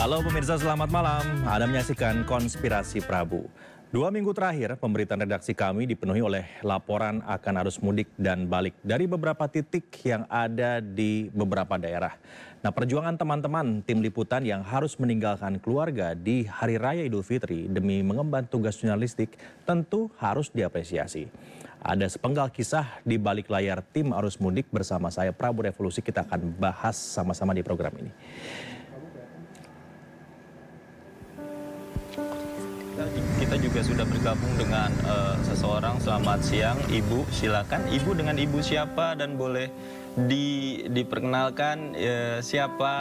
Halo pemirsa, selamat malam. Anda menyaksikan Konspirasi Prabu. 2 minggu terakhir, pemberitaan redaksi kami dipenuhi oleh laporan akan arus mudik dan balik dari beberapa titik yang ada di beberapa daerah. Nah, perjuangan teman-teman tim liputan yang harus meninggalkan keluarga di Hari Raya Idul Fitri demi mengemban tugas jurnalistik tentu harus diapresiasi. Ada sepenggal kisah di balik layar tim arus mudik bersama saya Prabu Revolusi. Kita akan bahas sama-sama di program ini. Kita juga sudah bergabung dengan seseorang. Selamat siang, Ibu. Silakan, Ibu dengan Ibu siapa dan boleh diperkenalkan siapa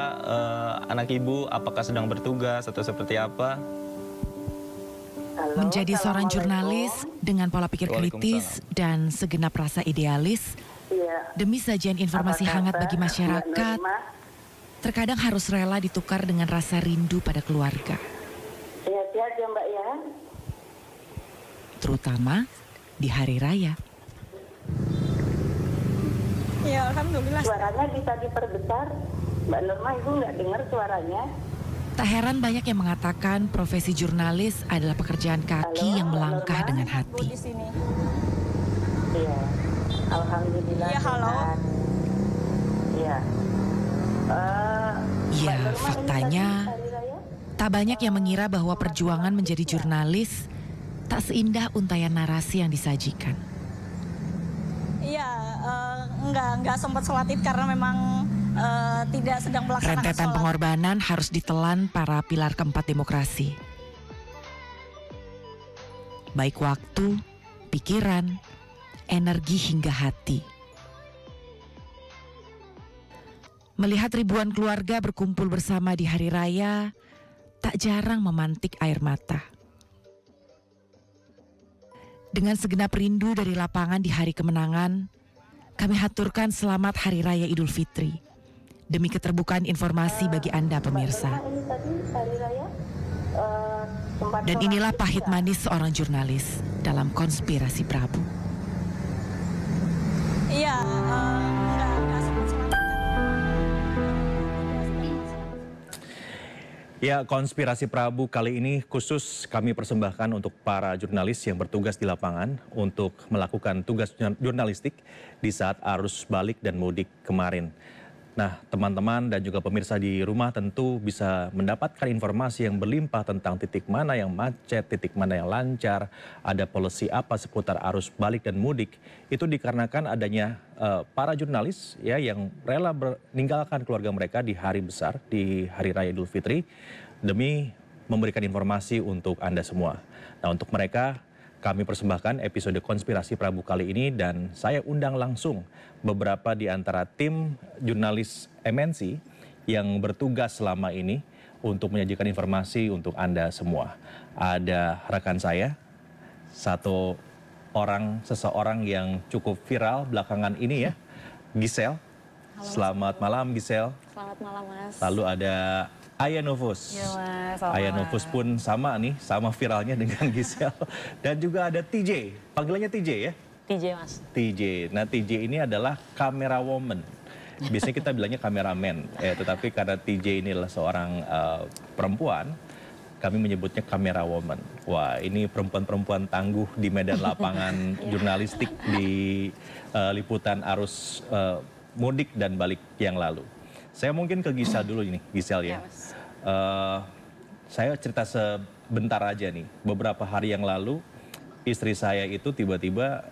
anak Ibu, apakah sedang bertugas atau seperti apa? Halo, menjadi seorang jurnalis dengan pola pikir kritis dan segenap rasa idealis, demi sajian informasi hangat bagi masyarakat, terkadang harus rela ditukar dengan rasa rindu pada keluarga. Sehat-sehat ya Mbak ya. Terutama di hari raya. Ya Alhamdulillah. Suaranya bisa diperbesar. Mbak Nurma, Ibu nggak dengar suaranya? Tak heran banyak yang mengatakan profesi jurnalis adalah pekerjaan kaki yang melangkah dengan hati. Di sini. Iya. Alhamdulillah. Iya, halo. Iya. Ya, faktanya tak banyak yang mengira bahwa perjuangan menjadi jurnalis tak seindah untayan narasi yang disajikan. Iya, enggak sempat sholat id karena memang tidak sedang melaksanakan rentetan sholat. Pengorbanan harus ditelan para pilar keempat demokrasi. Baik waktu, pikiran, energi hingga hati. Melihat ribuan keluarga berkumpul bersama di hari raya, tak jarang memantik air mata. Dengan segenap rindu dari lapangan di hari kemenangan, kami haturkan selamat Hari Raya Idul Fitri. Demi keterbukaan informasi bagi Anda pemirsa. Dan inilah pahit manis seorang jurnalis dalam Konspirasi Prabu. Iya, Ya, Konspirasi Prabu kali ini khusus kami persembahkan untuk para jurnalis yang bertugas di lapangan untuk melakukan tugas jurnalistik di saat arus balik dan mudik kemarin. Nah, teman-teman dan juga pemirsa di rumah tentu bisa mendapatkan informasi yang berlimpah tentang titik mana yang macet, titik mana yang lancar, ada policy apa seputar arus balik dan mudik. Itu dikarenakan adanya para jurnalis ya yang rela meninggalkan keluarga mereka di hari besar, di Hari Raya Idul Fitri demi memberikan informasi untuk Anda semua. Nah, untuk mereka kami persembahkan episode Konspirasi Prabu kali ini dan saya undang langsung beberapa di antara tim jurnalis MNC yang bertugas selama ini untuk menyajikan informasi untuk Anda semua. Ada rekan saya, seseorang yang cukup viral belakangan ini ya, Giselle. Halo, selamat malam Giselle. Selamat malam Mas. Lalu ada Aya Novus. Ya, Mas. Aya Novus pun sama nih, sama viralnya dengan Giselle. Dan juga ada TJ, panggilannya TJ ya? TJ Mas. TJ, nah TJ ini adalah camera woman. Biasanya kita bilangnya kameramen, tetapi karena TJ ini adalah seorang perempuan, kami menyebutnya camera woman. Wah, ini perempuan-perempuan tangguh di medan lapangan jurnalistik di liputan arus mudik dan balik yang lalu. Saya mungkin ke Giselle dulu ini, Giselle ya. Saya cerita sebentar aja nih. Beberapa hari yang lalu istri saya itu tiba-tiba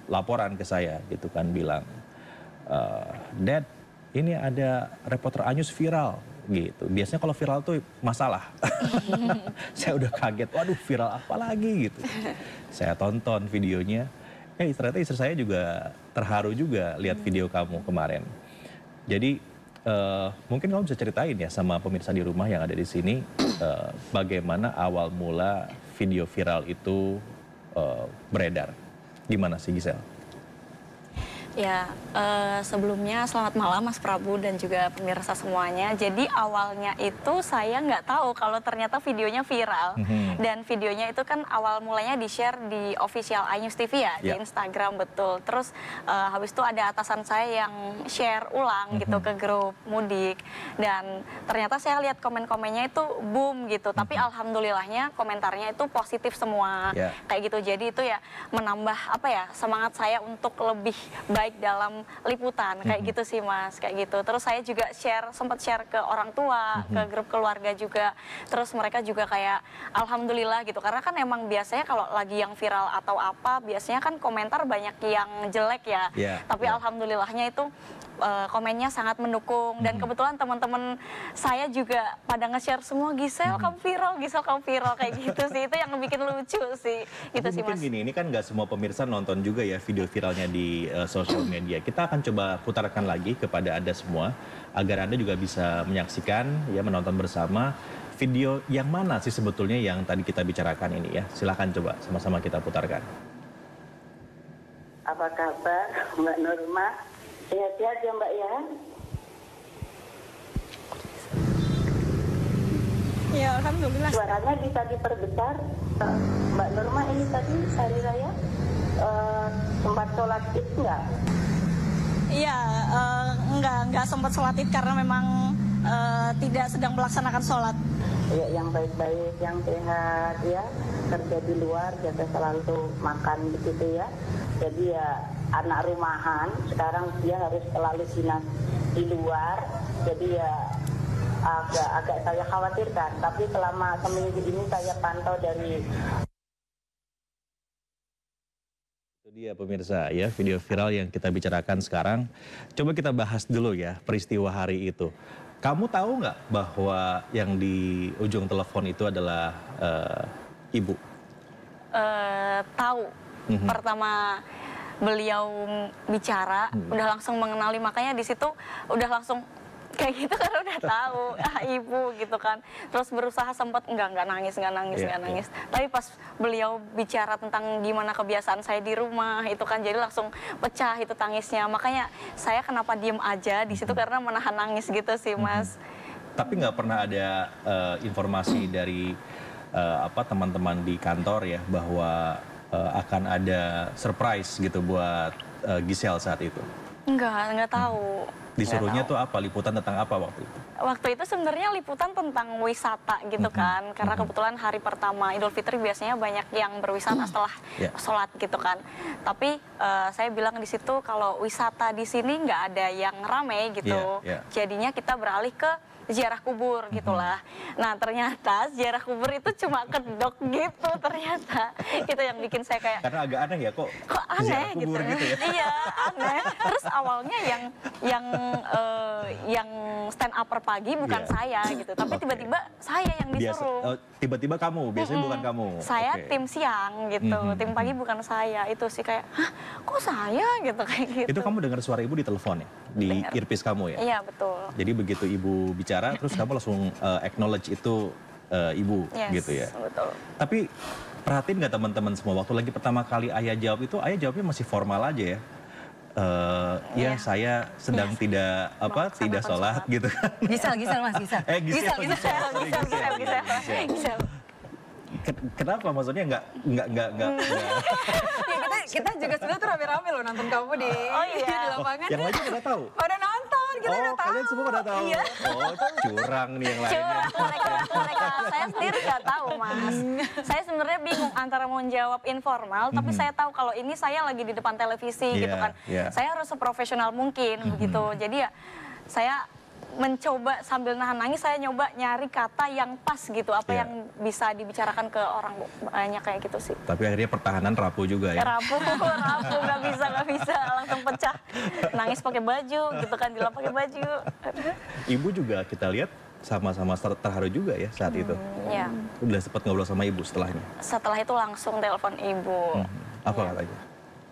laporan ke saya gitu kan, bilang, Dad, ini ada reporter Anyus viral gitu. Biasanya kalau viral tuh masalah. Saya udah kaget, waduh viral apa lagi gitu. Saya tonton videonya, ternyata istri saya juga terharu juga lihat video kamu kemarin. Jadi mungkin kamu bisa ceritain ya sama pemirsa di rumah yang ada di sini bagaimana awal mula video viral itu beredar. Gimana sih Giselle? Ya, sebelumnya selamat malam Mas Prabu dan juga pemirsa semuanya. Jadi awalnya itu saya nggak tahu kalau ternyata videonya viral. Dan videonya itu kan awal mulanya di-share di official iNews TV ya, di Instagram, betul. Terus habis itu ada atasan saya yang share ulang gitu ke grup mudik. Dan ternyata saya lihat komen-komennya itu boom gitu. Tapi alhamdulillahnya komentarnya itu positif semua. Kayak gitu. Jadi itu ya menambah apa ya, semangat saya untuk lebih baik dalam liputan, kayak gitu sih Mas, kayak gitu. Terus saya juga sempat share ke orang tua, ke grup keluarga juga. Terus mereka juga kayak alhamdulillah gitu, karena kan emang biasanya kalau lagi yang viral atau apa, biasanya kan komentar banyak yang jelek ya. Tapi alhamdulillahnya itu komennya sangat mendukung, dan kebetulan teman-teman saya juga pada nge-share semua, Gisel kamu viral, Gisel kamu viral, kayak gitu sih. Itu yang bikin lucu sih, gitu sih Mas. Mungkin gini, ini kan nggak semua pemirsa nonton juga ya video viralnya di sosial media. Kita akan coba putarkan lagi kepada Anda semua agar Anda juga bisa menyaksikan, ya, menonton bersama video yang mana sih sebetulnya yang tadi kita bicarakan ini ya. Silahkan coba sama-sama kita putarkan. Apa kabar Mbak Nurma? Sehat-sehat ya Mbak ya? Ya alhamdulillah. Suaranya bisa diperbesar. Mbak Nurma ini tadi hari raya sempat sholat id nggak? Iya, nggak sempat sholat id karena memang tidak sedang melaksanakan sholat. Ya, yang baik-baik, yang sehat ya, kerja di luar, jaga selalu makan begitu ya. Jadi ya anak rumahan, sekarang dia harus selalu dinas di luar. Jadi ya agak saya khawatirkan. Tapi selama seminggu ini saya pantau dari... Itu dia pemirsa ya, video viral yang kita bicarakan sekarang. Coba kita bahas dulu ya peristiwa hari itu. Kamu tahu nggak bahwa yang di ujung telepon itu adalah ibu? Tahu. Pertama beliau bicara, udah langsung mengenali, makanya di situ udah langsung kayak gitu karena udah tahu ibu gitu kan. Terus berusaha sempat nggak nangis. Tapi pas beliau bicara tentang gimana kebiasaan saya di rumah itu kan, jadi langsung pecah itu tangisnya. Makanya saya kenapa diem aja di situ karena menahan nangis gitu sih Mas. Tapi nggak pernah ada informasi dari teman-teman di kantor ya bahwa akan ada surprise gitu buat Gisel saat itu? Nggak tahu. Disuruhnya tuh apa? Liputan tentang apa waktu itu? Waktu itu sebenarnya liputan tentang wisata gitu kan. Karena kebetulan hari pertama Idul Fitri biasanya banyak yang berwisata setelah sholat gitu kan. Tapi saya bilang di situ kalau wisata di sini nggak ada yang rame gitu. Jadinya kita beralih ke ziarah kubur gitulah. Nah ternyata ziarah kubur itu cuma kedok gitu ternyata. Itu yang bikin saya kayak... Karena agak aneh ya, kok aneh gitu ya? Iya aneh. Terus awalnya yang stand upper pagi bukan saya gitu. Tapi tiba-tiba saya yang disuruh. Tiba-tiba kamu, biasanya bukan kamu? Saya tim siang gitu, tim pagi bukan saya. Itu sih kayak, hah kok saya gitu, kayak gitu. Itu kamu dengar suara ibu di telepon ya? Di earpiece kamu ya? Iya betul. Jadi begitu ibu bicara, terus kamu langsung acknowledge itu ibu gitu ya? Betul. Tapi perhatiin nggak teman-teman semua, waktu lagi pertama kali ayah jawab itu, ayah jawabnya masih formal aja ya? Ya saya sedang tidak sholat gitu kan. Gisel Mas. Gisel. Kenapa maksudnya nggak kita juga sebenarnya tuh rame-rame loh nonton kamu di lapangan. Yang lain udah tahu? Udah nonton, kita udah tahu. Kalian semua udah tahu? Oh, curang nih yang lainnya. Mereka. Saya sendiri nggak tahu Mas. Saya sebenarnya bingung antara mau jawab informal, tapi saya tahu kalau ini saya lagi di depan televisi gitu kan. Saya harus seprofesional mungkin begitu. Jadi ya saya mencoba sambil nahan nangis, saya nyoba nyari kata yang pas gitu, apa yang bisa dibicarakan ke orang banyak kayak gitu sih. Tapi akhirnya pertahanan rapuh juga ya? Rapuh, nggak bisa, langsung pecah. Nangis pakai baju gitu kan, dilap pakai baju. Ibu juga kita lihat sama-sama terharu juga ya saat itu? Iya. Udah sempat ngobrol sama ibu setelahnya? Setelah itu langsung telepon ibu. Apa katanya?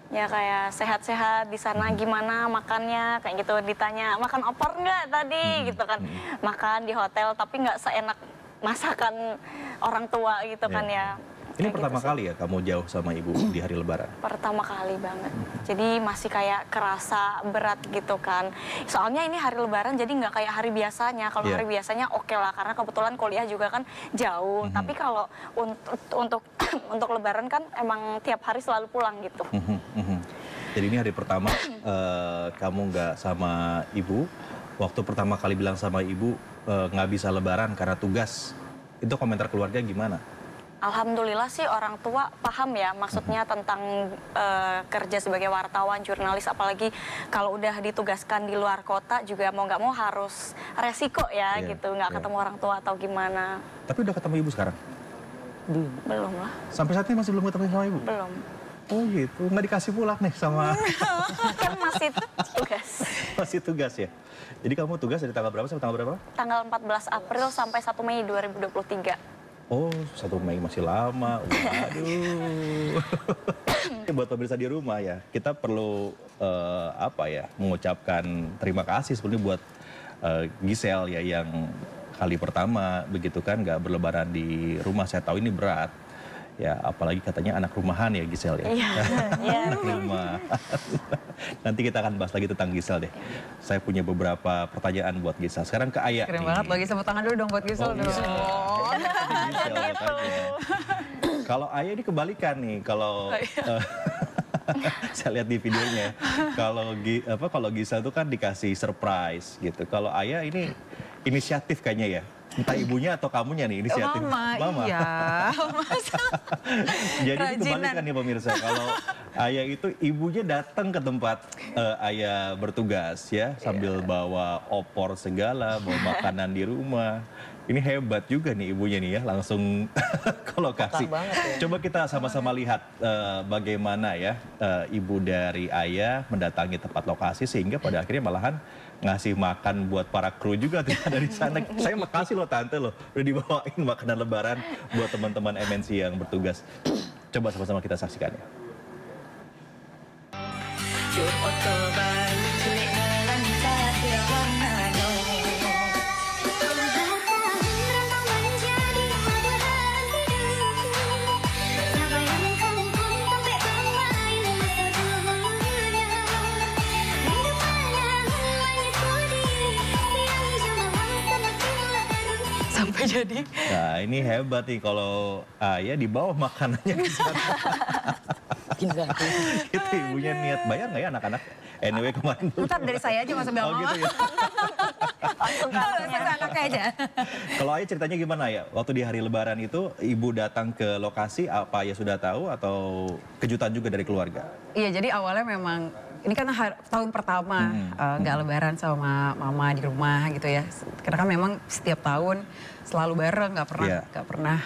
Ya kayak sehat-sehat di sana gimana makannya, kayak gitu. Ditanya makan opor nggak tadi gitu kan, makan di hotel tapi nggak seenak masakan orang tua gitu kan ya. Ini pertama kali ya kamu jauh sama ibu di hari Lebaran? Pertama kali banget. Jadi masih kayak kerasa berat gitu kan. Soalnya ini hari Lebaran jadi nggak kayak hari biasanya. Kalau hari biasanya oke lah, karena kebetulan kuliah juga kan jauh. Tapi kalau untuk Lebaran kan emang tiap hari selalu pulang gitu. Jadi ini hari pertama kamu nggak sama ibu. Waktu pertama kali bilang sama ibu nggak bisa Lebaran karena tugas. Itu komentar keluarga gimana? Alhamdulillah sih orang tua paham ya, maksudnya tentang kerja sebagai wartawan, jurnalis, apalagi kalau udah ditugaskan di luar kota juga mau nggak mau harus resiko ya gitu, nggak ketemu orang tua atau gimana. Tapi udah ketemu ibu sekarang? Belum lah. Sampai saat ini masih belum ketemu sama ibu? Belum. Oh gitu, nggak dikasih pulang nih sama... Kan masih tugas. Masih tugas ya? Jadi kamu tugas dari tanggal berapa sampai tanggal berapa? Tanggal 14 April sampai 1 Mei 2023. Oh, 1 Mei masih lama. Waduh. Buat pemirsa di rumah ya, kita perlu mengucapkan terima kasih sebenarnya buat Giselle ya, yang kali pertama begitu kan nggak berlebaran di rumah. Saya tahu ini berat. Ya, apalagi katanya anak rumahan ya Giselle ya. Iya. Anak rumah. Nanti kita akan bahas lagi tentang Giselle deh. Saya punya beberapa pertanyaan buat Giselle. Sekarang ke Ayah. Keren banget, lagi tepuk tangan dulu dong buat Giselle dong. Kalau Ayah ini kebalikan nih, kalau saya lihat di videonya, kalau Giselle tuh kan dikasih surprise gitu. Kalau Ayah ini inisiatif kayaknya ya. Entah ibunya atau kamunya nih inisiatif. Mama. Iya. Jadi ini kebalikan nih pemirsa. Kalau Ayah itu ibunya datang ke tempat Ayah bertugas ya, sambil bawa opor segala, bawa makanan di rumah. Ini hebat juga nih ibunya nih ya, langsung ke lokasi. Coba kita sama-sama lihat bagaimana ya ibu dari Ayah mendatangi tempat lokasi sehingga pada akhirnya malahan ngasih makan buat para kru juga dari sana. Saya makasih loh tante loh, udah dibawain makanan Lebaran buat teman-teman MNC yang bertugas. Coba sama-sama kita saksikan ya. Sampai jadi. Nah ini hebat nih kalau Ayah dibawa makanannya ke sana. Itu ibunya niat bayar nggak ya anak-anak? Anyway kemarin tuh. Ntar dari saya aja masa bilang gitu ya. Langsung anaknya aja. Kalau Ayah ceritanya gimana ya? Waktu di hari Lebaran itu ibu datang ke lokasi, apa Ayah sudah tahu atau kejutan juga dari keluarga? Iya, jadi awalnya memang ini kan tahun pertama nggak Lebaran sama mama di rumah gitu ya. Karena kan memang setiap tahun selalu bareng, nggak pernah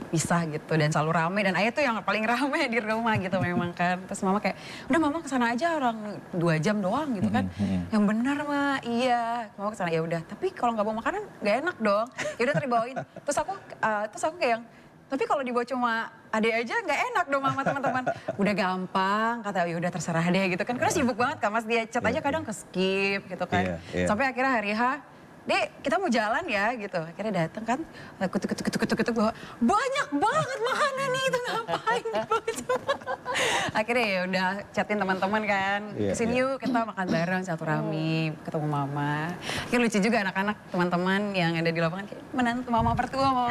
pisah gitu, dan selalu rame, dan Ayah tuh yang paling rame di rumah gitu memang kan. Terus mama kayak, udah mama kesana aja, orang 2 jam doang gitu kan. Yang benar mah, iya, mama kesana, ya udah. Tapi kalau nggak bawa makanan nggak enak dong. Ya udah dibawain. Terus aku kayak yang, tapi kalau dibawa cuma adek aja nggak enak dong sama teman-teman. Udah gampang, kata ya udah terserah deh gitu kan. Karena sibuk banget kan, Mas, dia chat aja kadang ke skip gitu kan. Sampai akhirnya hari H, Dek, kita mau jalan ya gitu. Akhirnya datang kan, ketuk bawa, banyak banget makanan nih, itu ngapain gitu. Akhirnya ya udah chatin teman-teman kan, kesini yuk kita makan bareng, silaturahmi, ketemu mama. Akhirnya lucu juga anak-anak, teman-teman yang ada di lapangan, kayak menantu mama mertua.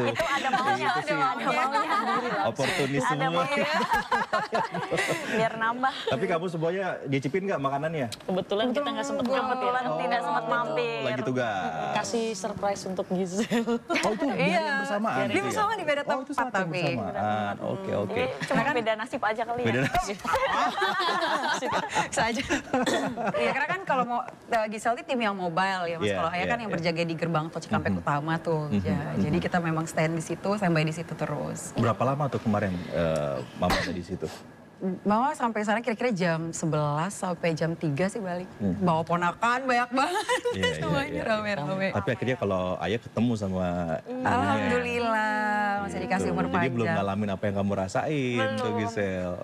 Itu ada maunya, ada maunya. Oportunis semua. Biar nambah. Tapi kamu semuanya dicipin nggak makanannya? Kebetulan kita nggak sempat mampir. Tidak sempat mampir. Lagi tugas. Kasih surprise untuk Giselle. Oh itu dia bersamaan? Dia bersama di beda tempat tapi. Oke. Cuma beda nasib aja kali ya. Beda nasib. Saja. Iya, karena kan kalau mau Giselle itu tim yang mobile ya, Mas. Kalau Ayah kan yang berjaga di gerbang tol Cikampek Utama tuh. Jadi kita memang stand di situ, standby di situ terus. Berapa lama tuh kemarin Mama ada di situ? Mama sampai sana kira-kira jam 11 sampai jam 3 sih balik. Bawa ponakan banyak banget. Semuanya rame-rame. Tapi akhirnya kalau Ayah ketemu sama Alhamdulillah masih dikasih umur panjang. Jadi belum ngalamin apa yang kamu rasain tuh Giselle.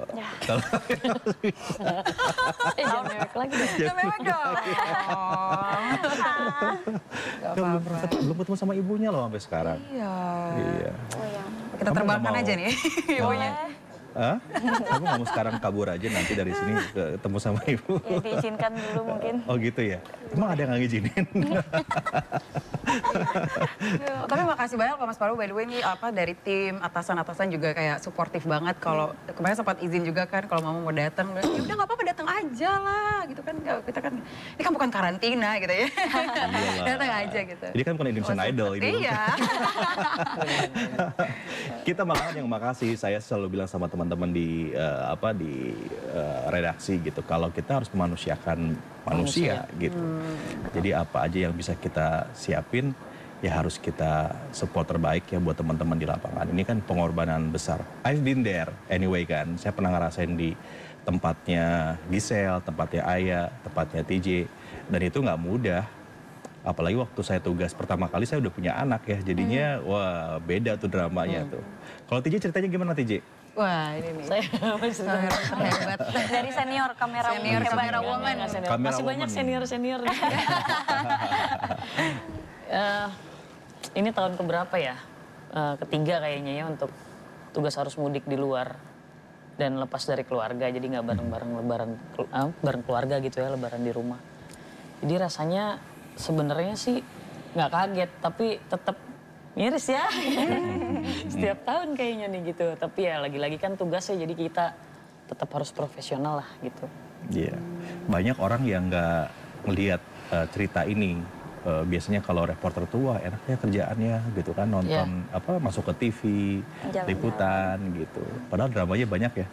Jangan mewek lagi dong. Jangan mewek dong. Belum ketemu sama ibunya loh sampai sekarang. Iya. Oh ya. Kita terbangkan aja nih ibunya. Hah? Kamu nggak mau sekarang kabur aja nanti dari sini ketemu sama ibu? Ya diizinkan dulu mungkin. Oh gitu ya? Emang ada yang nggak ngizinin? Tapi makasih banyak Mas Prabu, by the way ini dari tim atasan-atasan juga kayak suportif banget. Kalau kemarin sempat izin juga kan kalau mama mau datang, ya udah nggak apa-apa datang aja lah gitu kan. Kita kan ini kan bukan karantina gitu ya. Datang aja gitu. Jadi kan bukan Indonesian Idol ini. Iya. Kita malah yang makasih. Saya selalu bilang sama teman-teman di redaksi gitu. Kalau kita harus memanusiakan manusia gitu. Jadi apa aja yang bisa kita siapin ya harus kita support terbaik ya buat teman-teman di lapangan. Ini kan pengorbanan besar. I've been there anyway kan. Saya pernah ngerasain di tempatnya Giselle, tempatnya Aya, tempatnya TJ. Dan itu nggak mudah. Apalagi waktu saya tugas pertama kali saya udah punya anak ya. Jadinya wah beda tuh dramanya tuh. Kalau TJ ceritanya gimana TJ? Wah ini nih. Saya Hebat. Dari senior kamera woman. Masih banyak senior-senior. Ini tahun keberapa ya? Ketiga kayaknya ya untuk tugas arus mudik di luar dan lepas dari keluarga. Jadi nggak bareng-bareng lebaran bareng keluarga gitu ya, lebaran di rumah. Jadi rasanya sebenarnya sih nggak kaget, tapi tetap miris ya. Setiap tahun kayaknya nih gitu. Tapi ya lagi-lagi kan tugasnya, jadi kita tetap harus profesional lah gitu. Iya, banyak orang yang nggak melihat cerita ini. Biasanya kalau reporter tua enaknya kerjaannya gitu kan, nonton masuk ke TV, liputan gitu. Padahal dramanya banyak ya.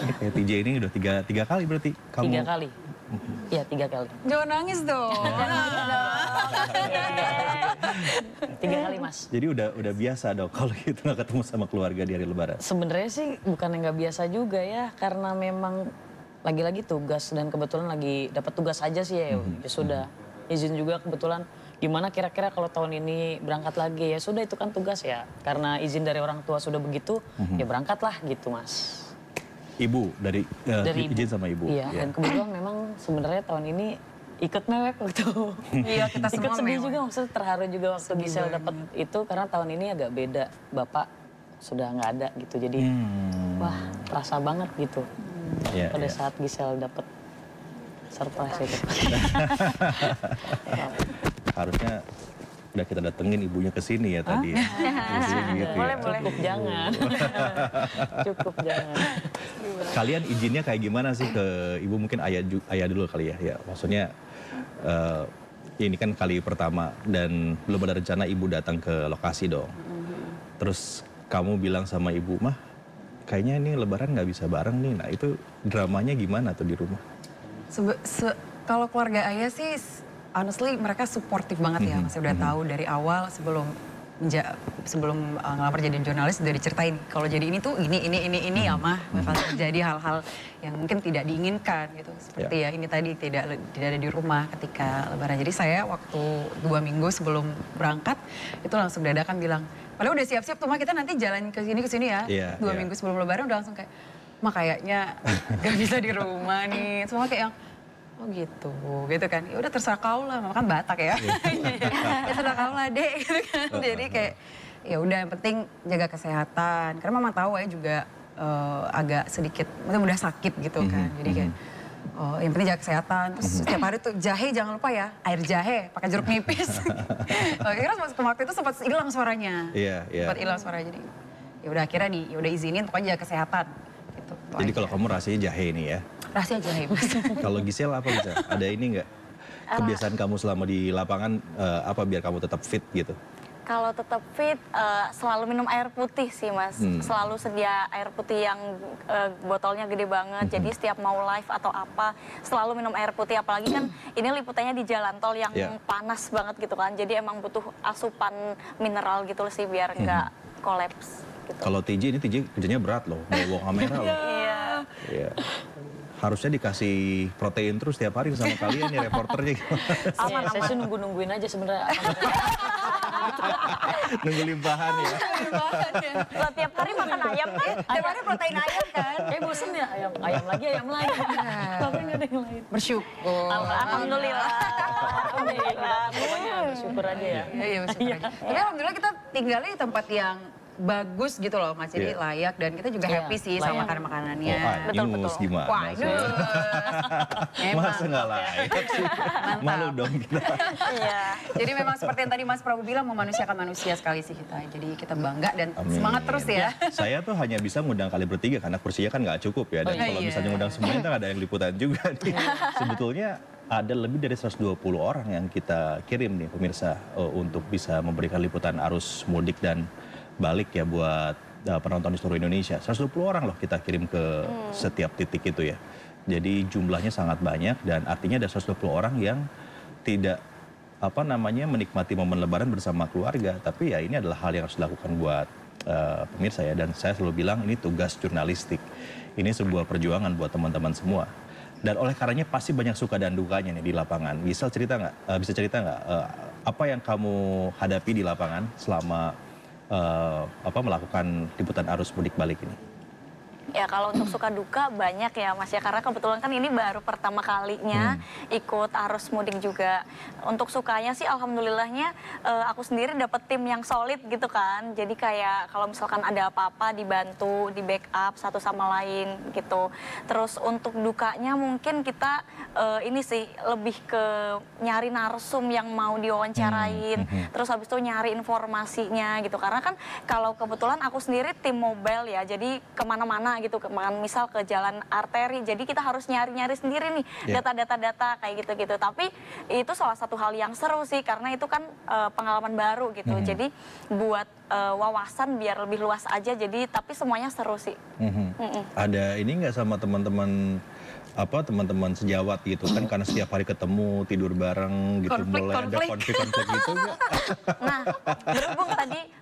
Ini kayak TJ ini udah tiga kali berarti kamu. 3 kali. Iya 3 kali. Jangan nangis dong. 3 kali Mas. Jadi udah biasa dong kalau gitu nggak ketemu sama keluarga di hari Lebaran. Sebenarnya sih bukan yang nggak biasa juga ya, karena memang lagi-lagi tugas dan kebetulan lagi dapat tugas aja sih ya. Ya sudah izin juga kebetulan. Gimana kira-kira kalau tahun ini berangkat lagi, ya sudah itu kan tugas ya. Karena izin dari orang tua sudah begitu, ya berangkatlah gitu Mas. Ibu dari izin sama ibu. Iya, dan kebetulan memang sebenarnya tahun ini ikut mewek waktu. Iya, kita semua ikut sedih mewek. juga, maksudnya terharu juga waktu Giselle dapat itu karena tahun ini agak beda. Bapak sudah nggak ada gitu, jadi wah terasa banget gitu. Pada saat Giselle dapat surprise itu. Harusnya udah kita datengin ibunya ke sini ya tadi. Gitu boleh. Cukup jangan. Cukup jangan. Kalian izinnya kayak gimana sih ke ibu? Mungkin ayah dulu kali ya. Ya maksudnya ini kan kali pertama dan belum ada rencana ibu datang ke lokasi dong. Terus kamu bilang sama ibu, mah kayaknya ini Lebaran nggak bisa bareng nih. Nah itu dramanya gimana tuh di rumah? Kalau keluarga Ayah sih, honestly mereka suportif banget ya. Masih udah tahu dari awal sebelum ngelamar jadi jurnalis udah diceritain. Kalau jadi ini tuh ini ya mah bakal terjadi hal-hal yang mungkin tidak diinginkan gitu. Seperti ya ini tadi tidak ada di rumah ketika Lebaran. Jadi saya waktu 2 minggu sebelum berangkat itu langsung dadakan bilang, padahal udah siap-siap tuh mah kita nanti jalan ke sini ya. 2 minggu sebelum Lebaran udah langsung kayak, mah kayaknya gak bisa di rumah nih. Semua kayak yang oh gitu kan. Ya udah terserah kau lah, mama kan Batak ya. Ya terserah kau lah dek gitu kan. Jadi kayak ya udah yang penting jaga kesehatan. Karena mama tahu ya juga agak sedikit, udah sakit gitu kan. Jadi kayak yang penting jaga kesehatan. Terus setiap hari tuh jahe jangan lupa ya, air jahe pakai jeruk nipis. Kira waktu itu sempat hilang suaranya. Sempat hilang suaranya. Jadi ya udah akhirnya ya udah izinin pokoknya jaga kesehatan. Gitu. Jadi kalau kamu rahasianya jahe ini ya? Rahasia jahe Mas. Kalau Giselle apa bisa? Ada ini nggak? Kebiasaan kamu selama di lapangan apa biar kamu tetap fit gitu? Kalau tetap fit, selalu minum air putih sih Mas. Selalu sedia air putih yang botolnya gede banget. Jadi setiap mau live atau apa, selalu minum air putih. Apalagi kan ini liputannya di jalan tol yang panas banget gitu kan. Jadi emang butuh asupan mineral gitu sih biar nggak kolaps. Gitu. Kalau TJ kerjanya berat loh, bawa kamera loh. Iya. Harusnya dikasih protein terus tiap hari sama kalian ya reporternya. Saya sih nungguin aja sebenarnya. Nunggu limpahan ya. Lah tiap hari makan ayam kan? Tiap hari protein ayam kan? Kayak bosen ya ayam lagi. Tapi nggak ada yang lain. Bersyukur. Alhamdulillah. Pokoknya bersyukur aja ya. Iya bersyukur aja. Tapi alhamdulillah kita tinggalnya di tempat yang bagus gitu loh Mas, jadi layak dan kita juga happy sih sama makanan-makanannya. Ingus gimana? Wah, Masa nggak layak sih? Malu dong kita. Iya. Jadi memang seperti yang tadi Mas Prabu bilang, memanusiakan manusia sekali sih kita. Jadi kita bangga dan semangat terus ya. Saya tuh hanya bisa ngundang kali bertiga karena kursinya kan nggak cukup ya. Dan kalau misalnya ngundang semuanya kan ada yang liputan juga nih. Sebetulnya ada lebih dari 120 orang yang kita kirim nih pemirsa untuk bisa memberikan liputan arus mudik dan balik ya buat penonton di seluruh Indonesia. 120 orang loh kita kirim ke setiap titik itu ya. Jadi jumlahnya sangat banyak dan artinya ada 120 orang yang tidak menikmati momen lebaran bersama keluarga. Tapi ya ini adalah hal yang harus dilakukan buat pemirsa ya. Dan saya selalu bilang ini tugas jurnalistik. Ini sebuah perjuangan buat teman-teman semua. Dan oleh karenanya pasti banyak suka dan dukanya nih di lapangan. Bisa cerita nggak apa yang kamu hadapi di lapangan selama melakukan liputan arus mudik balik ini? Ya kalau untuk suka duka banyak ya Mas ya, karena kebetulan kan ini baru pertama kalinya ikut arus mudik juga. Untuk sukanya sih alhamdulillahnya aku sendiri dapet tim yang solid gitu kan. Jadi kayak kalau misalkan ada apa-apa dibantu, di backup satu sama lain gitu. Terus untuk dukanya mungkin kita ini sih lebih ke nyari narsum yang mau diwawancarain. Terus habis itu nyari informasinya gitu. Karena kan kalau kebetulan aku sendiri tim mobile ya, jadi kemana-mana gitu, misal ke jalan arteri, jadi kita harus nyari-nyari sendiri nih data kayak gitu-gitu. Tapi itu salah satu hal yang seru sih, karena itu kan pengalaman baru gitu. Jadi buat wawasan biar lebih luas aja, jadi tapi semuanya seru sih. Ada ini nggak sama teman-teman teman-teman sejawat gitu kan, karena setiap hari ketemu tidur bareng gitu, mulai ada konflik-konflik gitu nggak? Nah,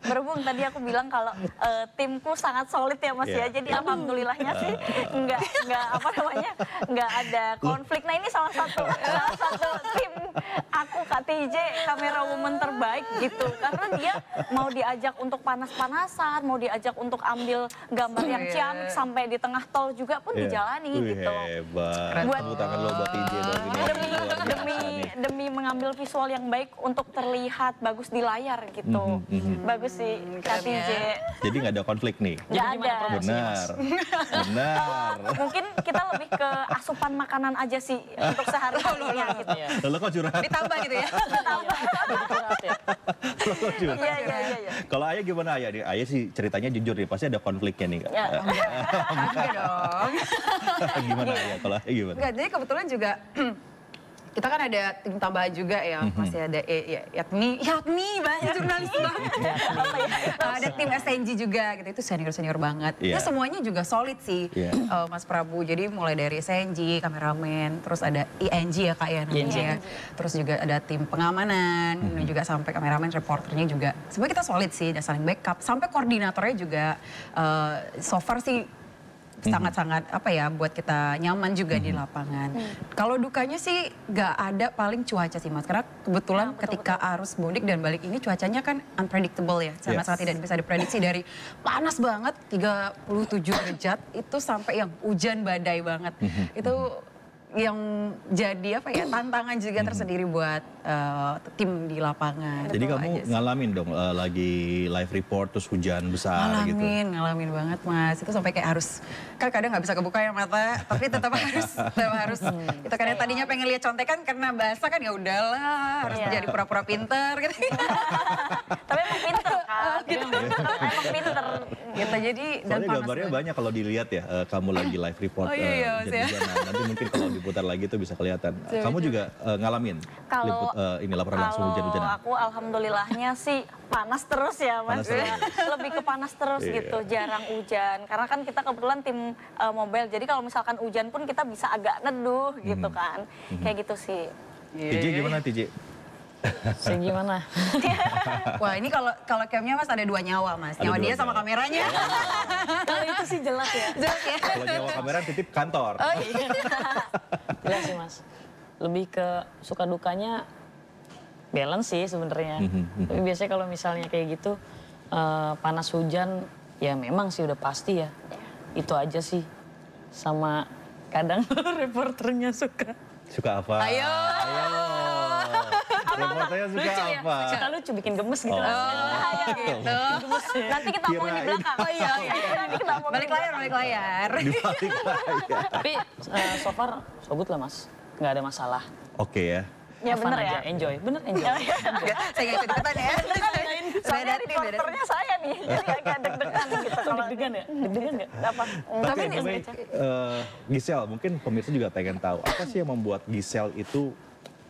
berhubung tadi aku bilang kalau timku sangat solid ya Mas ya, jadi alhamdulillahnya sih nggak ada konflik. Nah ini salah satu tim aku Kak TJ kamera woman terbaik gitu, karena dia mau diajak untuk panas-panasan, mau diajak untuk ambil gambar yang ciamik sampai di tengah tol juga pun dijalani gitu. Buat tepuk tangan lo buat TJ dong, demi mengambil visual yang baik untuk terlihat bagus di layar gitu. Bagus sih Kak TJ. Jadi nggak ada konflik nih? Nggak ada. Benar. Mungkin kita lebih ke asupan makanan aja sih untuk sehari-harinya gitu. Lo kok curhat? Ditambah gitu ya? Ditambah. Lo kok curhat? Iya. Kalau Ayah gimana Ayah? Ayah sih ceritanya jujur nih, pasti ada konfliknya nih. Enggak dong. Gimana Ayah? Kalau Ayah gimana? Enggak, jadi kebetulan juga kita kan ada tim tambahan juga ya, masih ada yakni banyak jurnalis banget. Ada tim SNG juga gitu, itu senior banget. Itu semuanya juga solid sih Mas Prabu. Jadi mulai dari SNG, kameramen, terus ada ING ya Kak ya namanya. Terus juga ada tim pengamanan, juga sampai kameramen, reporternya juga. Sebenarnya kita solid sih, dan saling backup. Sampai koordinatornya juga so far sih sangat-sangat buat kita nyaman juga di lapangan. Kalau dukanya sih nggak ada, paling cuaca sih Mas. Karena kebetulan ketika arus mudik dan balik ini cuacanya kan unpredictable ya. Sangat-sangat tidak bisa diprediksi, dari panas banget 37 derajat itu sampai yang hujan badai banget. Itu yang jadi tantangan juga tersendiri buat tim di lapangan. Jadi kamu ngalamin dong lagi live report terus hujan besar gitu? Ngalamin banget Mas. Itu sampai kayak harus, kan kadang nggak bisa kebuka ya mata, tapi tetap harus. Itu kadang tadinya pengen lihat contekan karena basah kan, ya udahlah harus jadi pura-pura pinter gitu. Tapi emang pinter kan? Emang pinter. Gitu, jadi dan soalnya gambarnya banyak kalau dilihat ya, kamu lagi live report hujan-hujanan. Nanti mungkin kalau diputar lagi tuh bisa kelihatan. Kamu juga ngalamin ini laporan langsung hujan-hujanan? Kalau aku alhamdulillahnya sih panas terus ya Mas. Lebih ke panas terus gitu, jarang hujan. Karena kan kita kebetulan tim mobile, jadi kalau misalkan hujan pun kita bisa agak neduh gitu kan. Kayak gitu sih. TJ gimana TJ? Gimana? Wah ini kalau camnya Mas ada 2 nyawa Mas. Nyawa dia sama kameranya. Kalau itu sih jelas ya. Kalau nyawa kamera titip kantor. Jelas sih Mas. Lebih ke suka dukanya balance sih sebenarnya. Tapi biasanya kalau misalnya kayak gitu panas hujan ya memang sih udah pasti ya. Itu aja sih. Sama kadang reporternya suka. Suka apa? Ayo. Reporternya suka apa? Suka lucu, bikin gemes gitu. Gitu. Gemes ya. Nanti kita omongin di belakang. Oh iya. Nanti kita omongin Balik layar. Di balik layar. Tapi so far, so good lah mas. Nggak ada masalah. Oke ya. Ya Fun bener aja, ya. enjoy. Bener enjoy. Saya nggak ikut-ikutan ya. Soalnya reporternya saya nih, jadi agak deg-degan gitu. Kalau Deg-degan ya? Deg-degan nggak? apa? Tapi Giselle, mungkin pemirsa juga pengen tahu apa sih yang membuat Giselle itu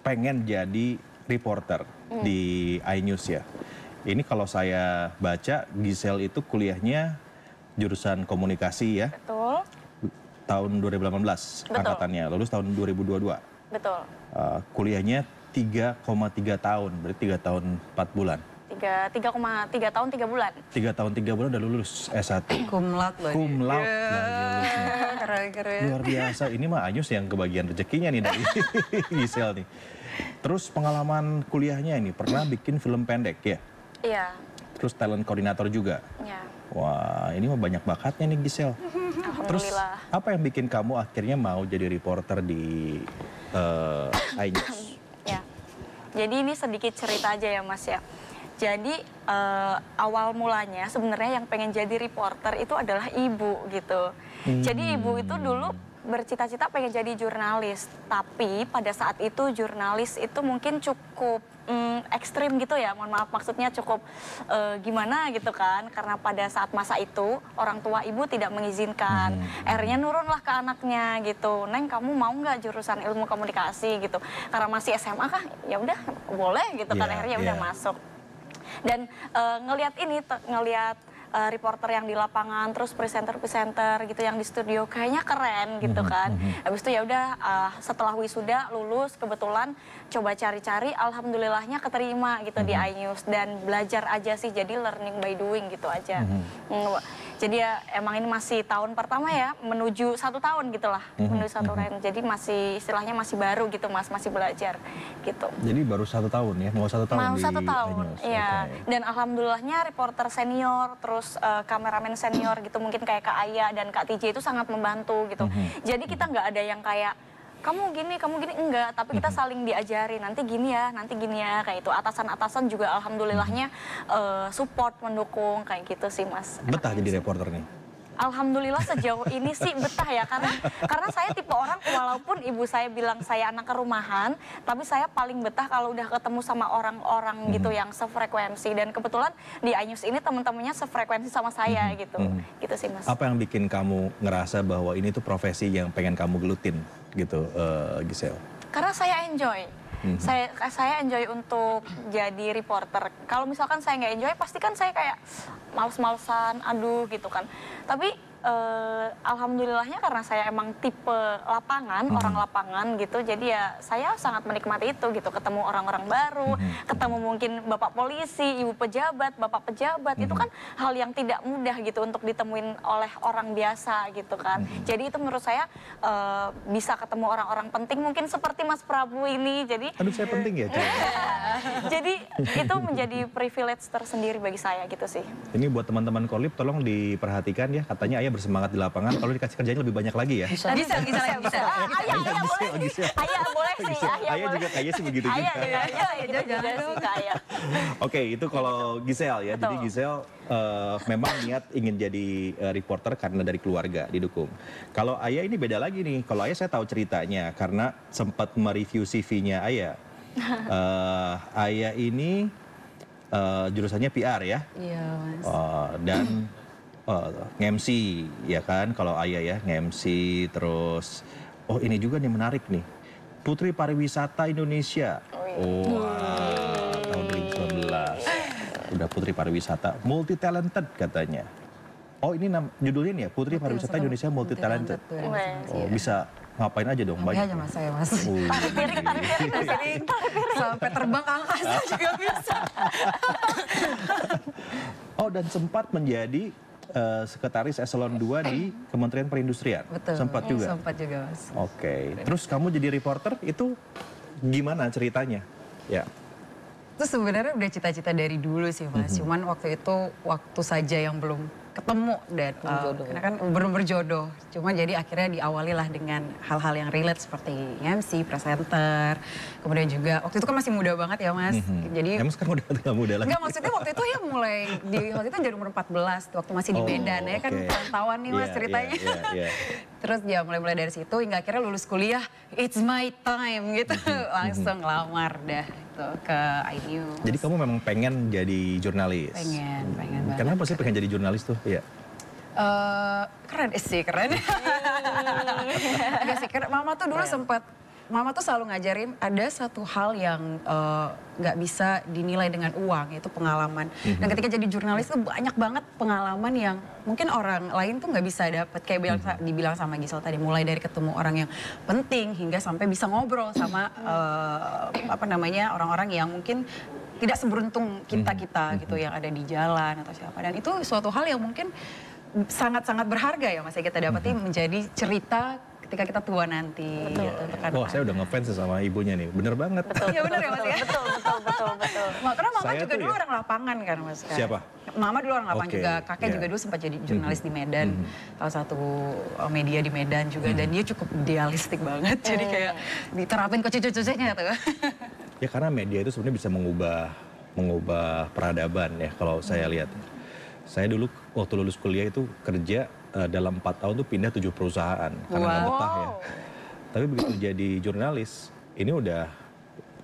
pengen jadi reporter di iNews ya. Ini kalau saya baca Giselle itu kuliahnya jurusan komunikasi ya. Betul. Tahun 2018 angkatannya, lulus tahun 2022. Betul. Kuliahnya 3,3 tahun, berarti 3 tahun 4 bulan. 3,3 tahun 3 bulan. 3 tahun 3 bulan udah lulus S1. Cum laude loh. Cum laude lagi lulusnya. Keren. Luar biasa, ini mah Anyus yang kebagian rezekinya nih dari Giselle nih. Terus pengalaman kuliahnya ini, pernah bikin film pendek ya? Iya. Terus talent koordinator juga? Iya. Wah, ini mah banyak bakatnya nih Giselle. Terus Alhamdulillah. apa yang bikin kamu akhirnya mau jadi reporter di iNews? Ya. Jadi ini sedikit cerita aja ya Mas ya. Jadi awal mulanya sebenarnya yang pengen jadi reporter itu adalah ibu gitu. Jadi ibu itu dulu bercita-cita pengen jadi jurnalis. Tapi pada saat itu jurnalis itu mungkin cukup ekstrim gitu ya, mohon maaf maksudnya cukup gimana gitu kan. Karena pada saat masa itu orang tua ibu tidak mengizinkan. Akhirnya nurunlah ke anaknya gitu. Neng kamu mau nggak jurusan ilmu komunikasi gitu. Karena masih SMA kah? Ya udah boleh gitu kan. Akhirnya udah masuk. Dan ngelihat reporter yang di lapangan, terus presenter gitu yang di studio kayaknya keren gitu kan. Habis itu ya udah setelah wisuda lulus kebetulan coba cari-cari, alhamdulillahnya keterima gitu di iNews dan belajar aja sih, jadi learning by doing gitu aja. Jadi ya emang ini masih tahun pertama ya, menuju 1 tahun gitulah, menuju 1 tahun. Jadi masih istilahnya masih baru gitu Mas, masih belajar gitu. Jadi baru 1 tahun ya, mau 1 tahun mau di 1 tahun, iNews. iya. Okay. Dan alhamdulillahnya reporter senior, terus kameramen senior gitu, mungkin kayak Kak Aya dan Kak TJ itu sangat membantu gitu. Jadi kita nggak ada yang kayak kamu gini, enggak, tapi kita saling diajari, nanti gini ya, kayak itu. Atasan-atasan juga alhamdulillahnya support, mendukung, kayak gitu sih Mas. Betah jadi reporter nih? Alhamdulillah sejauh ini sih betah ya, karena saya tipe orang walaupun ibu saya bilang saya anak kerumahan, tapi saya paling betah kalau udah ketemu sama orang-orang gitu yang sefrekuensi, dan kebetulan di iNews ini teman-temannya sefrekuensi sama saya gitu. Gitu sih Mas. Apa yang bikin kamu ngerasa bahwa ini tuh profesi yang pengen kamu gelutin gitu, Giselle? Karena saya enjoy. Saya enjoy untuk jadi reporter. Kalau misalkan saya nggak enjoy, pasti kan saya kayak males-malesan, aduh gitu kan. Tapi alhamdulillahnya karena saya emang tipe lapangan, orang lapangan gitu, jadi ya saya sangat menikmati itu gitu. Ketemu orang-orang baru, ketemu mungkin bapak polisi, ibu pejabat, bapak pejabat, itu kan hal yang tidak mudah gitu untuk ditemuin oleh orang biasa gitu kan. Jadi itu menurut saya bisa ketemu orang-orang penting mungkin seperti Mas Prabu ini. Jadi aduh saya penting ya. jadi itu menjadi privilege tersendiri bagi saya gitu sih. Ini buat teman-teman Kolib tolong diperhatikan ya, katanya Ayah bersemangat di lapangan, kalau dikasih kerjanya lebih banyak lagi ya. Bisa. Ayah boleh sih. Ayah boleh sih. Ayah juga kayaknya sih begitu juga. Ayah. Oke, itu kalau Giselle ya. Betul. Jadi Giselle memang niat ingin jadi reporter karena dari keluarga didukung. Kalau Ayah ini beda lagi nih. Kalau Ayah saya tahu ceritanya karena sempat mereview CV-nya Ayah. Ayah ini jurusannya PR ya. Iya Mas. Dan nge-MC ya kan, kalau Ayah ya nge-MC terus. Oh ini juga nih menarik nih, Putri Pariwisata Indonesia. Tahun 2019 udah Putri Pariwisata, multi talented katanya. Oh ini judulnya nih ya, Putri Pariwisata Indonesia multi talented. Oh bisa ngapain aja dong? Banyak aja Mas saya Mas. Tarik piring. Sampai terbang ke angkasa juga bisa. Oh dan sempat menjadi sekretaris eselon 2 di Kementerian Perindustrian. Betul. Sempat juga. Sempat juga Mas. Oke. Terus kamu jadi reporter itu gimana ceritanya? Ya. Itu sebenarnya udah cita-cita dari dulu sih Mas. Cuman waktu itu waktu saja yang belum ketemu dan karena kan belum berjodoh. Cuma jadi akhirnya diawali lah dengan hal-hal yang relate seperti MC, presenter, kemudian juga waktu itu kan masih muda banget ya Mas. Jadi emang sekarang udah nggak muda lagi? Enggak, maksudnya waktu itu ya mulai waktu itu dari umur 14 waktu masih di Medan ya kan perantauan nih Mas ceritanya. Terus ya mulai dari situ hingga akhirnya lulus kuliah, it's my time gitu. Langsung lamar dah gitu ke iNews. Jadi kamu memang pengen jadi jurnalis? Pengen banget. Kenapa sih pengen jadi jurnalis tuh? Iya. Keren sih, keren. Enggak sih, Mama tuh dulu Mama tuh selalu ngajarin ada satu hal yang nggak bisa dinilai dengan uang, yaitu pengalaman. Dan ketika jadi jurnalis tuh banyak banget pengalaman yang mungkin orang lain tuh nggak bisa dapat. Kayak dibilang sama Gisel tadi, mulai dari ketemu orang yang penting hingga sampai bisa ngobrol sama orang-orang yang mungkin tidak seberuntung kita gitu yang ada di jalan atau siapa. Dan itu suatu hal yang mungkin sangat-sangat berharga ya Mas, ya kita dapati menjadi cerita ketika kita tua nanti. Gitu, saya udah ngefans sama ibunya nih, bener banget. Iya bener ya Mas ya? Betul. Karena Mama juga dulu orang lapangan kan Mas. Siapa? Mama dulu orang lapangan juga, kakek juga dulu sempat jadi jurnalis di Medan. Salah satu media di Medan juga, dan dia cukup idealistik banget. Jadi kayak diterapin ke cucu-cucunya tuh. Ya karena media itu sebenarnya bisa mengubah peradaban ya kalau saya lihat. Saya dulu waktu lulus kuliah itu kerja dalam 4 tahun tuh pindah 7 perusahaan karena nggak betah ya. Tapi begitu jadi jurnalis, ini udah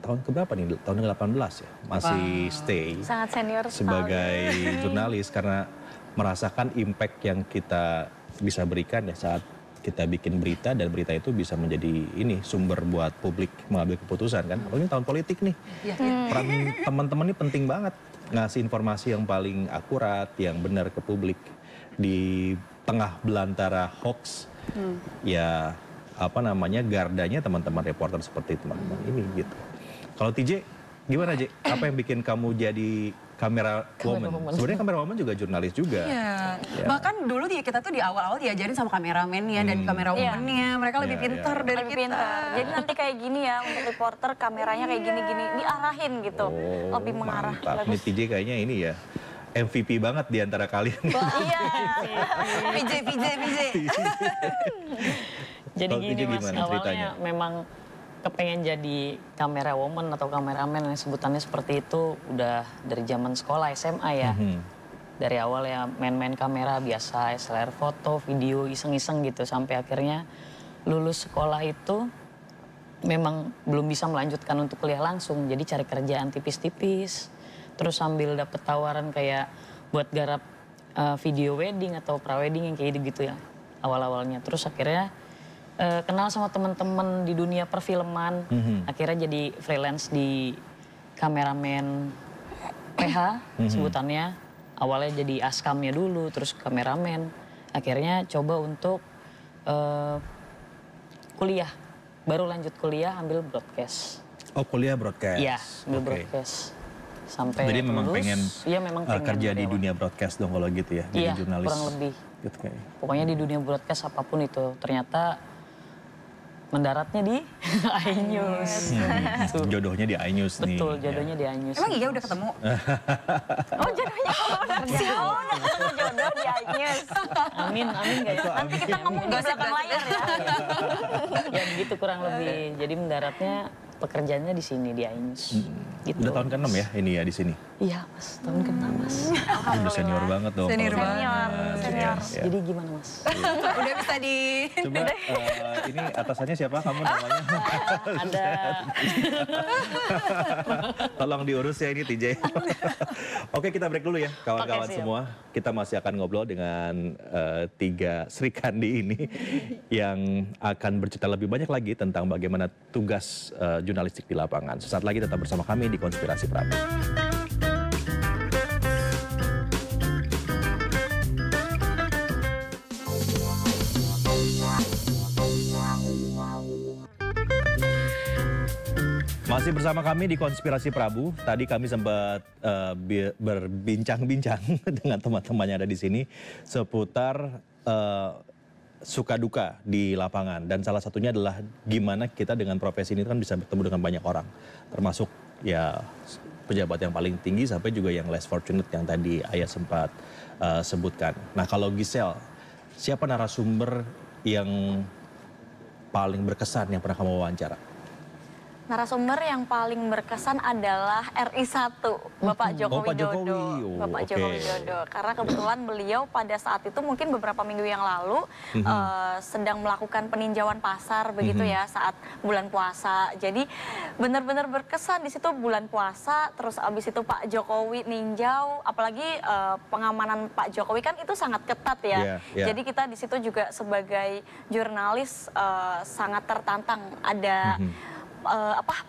tahun keberapa nih? Tahun ke-18 ya. Masih stay. Sangat senior sebagai jurnalis karena merasakan impact yang kita bisa berikan ya saat kita bikin berita, dan berita itu bisa menjadi sumber buat publik mengambil keputusan kan. Apalagi tahun politik nih. Peran teman-teman ini penting banget, ngasih informasi yang paling akurat, yang benar ke publik di tengah belantara hoax. Ya gardanya teman-teman reporter seperti teman-teman ini gitu. Kalau TJ gimana J? Apa yang bikin kamu jadi kamera woman? Sebenarnya kamera woman juga jurnalis juga. Iya. Bahkan dulu kita tuh di awal-awal diajarin sama kameramennya dan kamera womannya. Mereka lebih pintar dari kita. Jadi nanti kayak gini ya, untuk reporter kameranya kayak gini-gini, diarahin gitu. Lebih mengarah. Ini TJ kayaknya ini ya MVP banget di antara kalian. Iya. PJ. Jadi gini Mas, awalnya memang kepengen jadi kamera woman atau kameramen yang sebutannya seperti itu udah dari zaman sekolah SMA ya. Dari awal ya main-main kamera biasa, SLR foto, video, iseng-iseng gitu. Sampai akhirnya lulus sekolah itu memang belum bisa melanjutkan untuk kuliah langsung. Jadi cari kerjaan tipis-tipis. Terus sambil dapet tawaran kayak buat garap video wedding atau pra-wedding yang kayak gitu ya awal-awalnya. Terus akhirnya kenal sama teman-teman di dunia perfilman, akhirnya jadi freelance di kameramen PH sebutannya. Awalnya jadi askamnya dulu, terus kameramen. Akhirnya coba untuk kuliah, baru lanjut kuliah ambil broadcast. Oh kuliah broadcast? Iya, ambil broadcast. Sampai jadi memang pengen, memang pengen kerja di dunia broadcast dong kalau gitu ya, jadi jurnalis. Kurang lebih. Gitu kayak. Pokoknya di dunia broadcast apapun itu, ternyata mendaratnya di iNews. Jodohnya di iNews nih. Betul, jodohnya di iNews. Emang iya udah ketemu? Oh jodohnya jodoh di iNews. Amin guys. Nanti kita ngomong di belakang layar ya. Ya begitu kurang lebih. Jadi mendaratnya pekerjaannya di sini di iNews. Gitu. Udah tahun ke-6 ya ini ya di sini? Iya Mas, tahun ke-6 Mas. Udah senior banget dong. Senior banget. Senior. Jadi gimana Mas? Udah bisa di... Coba ini atasannya siapa kamu namanya? Ada. Tolong diurus ya ini TJ. Oke kita break dulu ya kawan-kawan semua. Kita masih akan ngobrol dengan 3 Sri Kandi ini yang akan bercerita lebih banyak lagi tentang bagaimana tugas jurnalistik di lapangan. Sesaat lagi tetap bersama kami di Konspirasi Prabu. Masih bersama kami di Konspirasi Prabu. Tadi kami sempat berbincang-bincang dengan teman-teman yang ada di sini seputar suka duka di lapangan, dan salah satunya adalah gimana kita dengan profesi ini kan bisa bertemu dengan banyak orang, termasuk ya pejabat yang paling tinggi sampai juga yang less fortunate yang tadi Ayah sempat sebutkan. Nah kalau Giselle, siapa narasumber yang paling berkesan yang pernah kamu wawancara? Narasumber yang paling berkesan adalah RI1, Bapak Joko Widodo. Bapak Joko Widodo. Karena kebetulan beliau pada saat itu mungkin beberapa minggu yang lalu sedang melakukan peninjauan pasar begitu ya saat bulan puasa. Jadi benar-benar berkesan di situ bulan puasa, terus abis itu Pak Jokowi ninjau, apalagi pengamanan Pak Jokowi kan itu sangat ketat ya. Jadi kita di situ juga sebagai jurnalis sangat tertantang, ada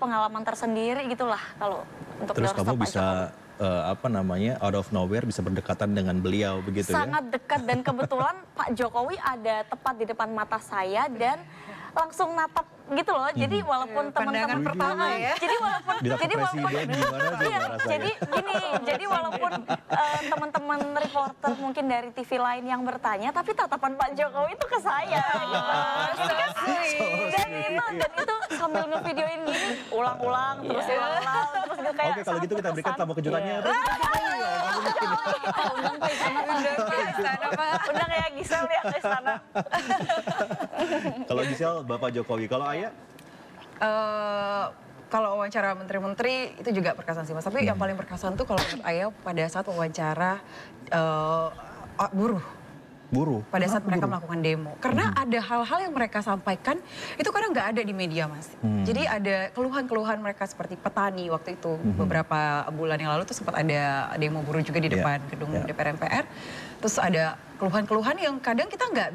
pengalaman tersendiri gitulah kalau untuk terus kamu bisa out of nowhere bisa berdekatan dengan beliau begitu ya? Sangat dekat dan kebetulan Pak Jokowi ada tepat di depan mata saya dan langsung natap gitu loh. Jadi walaupun teman-teman pertama ya. Jadi walaupun walaupun teman-teman reporter mungkin dari TV lain yang bertanya, tapi tatapan Pak Jokowi itu ke saya gitu. Dan itu sambil ngevideoin gini, ulang-ulang terus ulang-ulang terus gitu kayak. Oke, kalau gitu kita berikan tamu kejutannya. Undang ya Giselle ya ke istana. Kalau Giselle Bapak Jokowi, kalau Ayah? Kalau wawancara menteri-menteri itu juga berkesan sih Mas. Tapi yang paling berkesan tuh kalau menurut Ayah pada saat wawancara buruh. Pada saat mereka melakukan demo. Karena ada hal-hal yang mereka sampaikan itu kadang nggak ada di media Mas. Jadi ada keluhan-keluhan mereka seperti petani waktu itu. Beberapa bulan yang lalu tuh sempat ada demo buruh juga di depan gedung DPR MPR. Terus ada keluhan-keluhan yang kadang kita nggak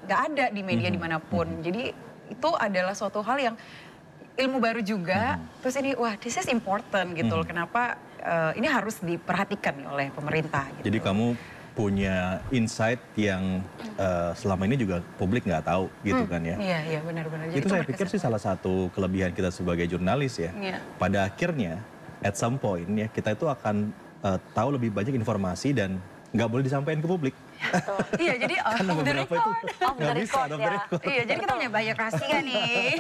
ada di media dimanapun. Jadi itu adalah suatu hal yang ilmu baru juga. Terus ini wah this is important gitu loh. Kenapa ini harus diperhatikan nih oleh pemerintah gitu. Jadi kamu punya insight yang selama ini juga publik nggak tahu gitu kan ya. Iya benar-benar. Itu saya pikir sih salah satu kelebihan kita sebagai jurnalis ya. Pada akhirnya at some point ya kita itu akan tahu lebih banyak informasi dan nggak boleh disampaikan ke publik. Iya, jadi off the record. Iya, jadi kita punya banyak rahasia nih.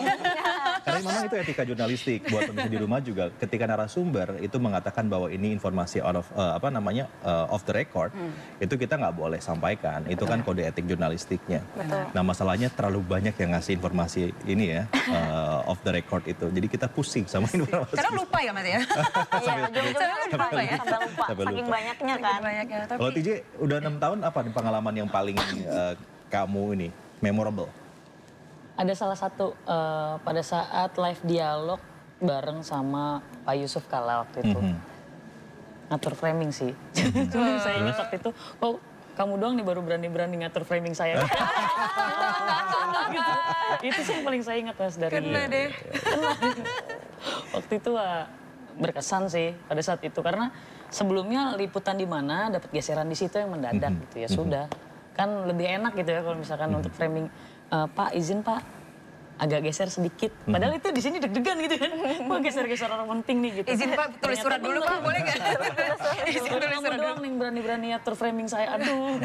Karena memang itu etika jurnalistik buat pemirsa di rumah juga. Ketika narasumber itu mengatakan bahwa ini informasi out of off the record, itu kita nggak boleh sampaikan. Itu kan kode etik jurnalistiknya. Nah masalahnya terlalu banyak yang ngasih informasi ini ya off the record itu. Jadi kita pusing sama informasi. Karena lupa ya Mas ya. Iya, lupa. Saking banyaknya kan. Kalau TJ udah 6 tahun apa pengalaman yang paling kamu ini memorable? Ada salah satu pada saat live dialog bareng sama Pak Yusuf Kalla waktu itu. Ngatur framing sih. Saya ingat waktu itu, oh kamu doang nih baru berani-berani ngatur framing saya. Itu sih yang paling saya ingat Mas dari. Kena deh. Waktu itu berkesan sih pada saat itu karena sebelumnya liputan di mana dapat geseran di situ yang mendadak gitu ya sudah kan lebih enak gitu ya kalau misalkan untuk framing Pak izin Pak agak geser sedikit padahal itu di sini deg-degan gitu kan Pak geser-geser orang penting nih gitu izin Pak tulis surat dulu Pak boleh nggak izin tulis surat doang nih berani-berani atur framing saya aduh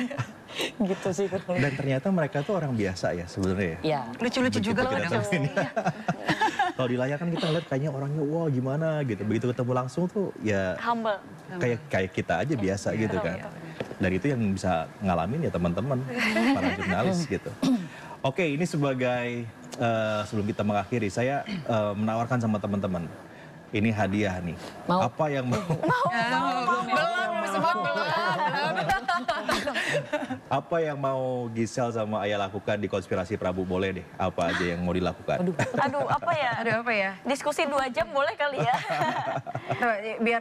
gitu sih dan ternyata mereka tuh orang biasa ya sebenarnya ya lucu-lucu juga loh kalau di layar kan kita lihat kayaknya orangnya wah gimana gitu. Begitu ketemu langsung tuh ya humble. Kayak kita aja biasa gitu kan. Dan itu yang bisa ngalamin ya teman-teman para jurnalis gitu. Oke, ini sebagai sebelum kita mengakhiri saya menawarkan sama teman-teman. Ini hadiah nih. Mau. Apa yang mau? Apa yang mau Giselle sama Ayah lakukan di Konspirasi Prabu boleh deh. Apa aja yang mau dilakukan? Aduh apa ya? Diskusi 2 jam boleh kali ya?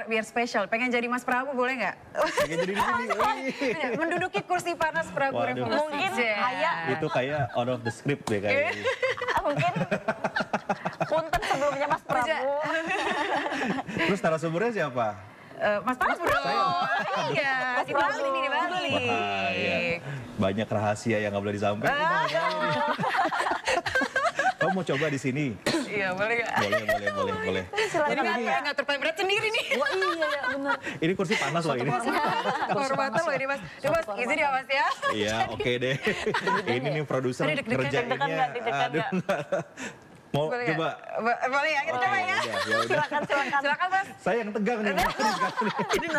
biar spesial. Pengen jadi Mas Prabu boleh nggak? Pengen jadi di sini. Menduduki kursi panas Prabu Revolusi. Mungkin Ayah. Itu kayak out of the script deh kayaknya. Mungkin punten sebelumnya Mas Prabu. Terus narasumbernya siapa? Mas Prabu dong. Iya, di Bali nih, di Bali. Banyak rahasia yang nggak boleh disampaikan. Kamu mau coba di sini? Iya, boleh nggak? Boleh. Jadi ngatur paling berat sendiri nih. Wah iya benar. Ini kursi panas loh ini. Kehormatan loh ini Mas. Ini Mas, izin ya Mas ya. Iya, oke deh. Ini nih produser kerjainnya. Mau Boleh coba? Boleh ya, kita coba ya. Silakan. Silakan Mas. Saya yang tegang nih.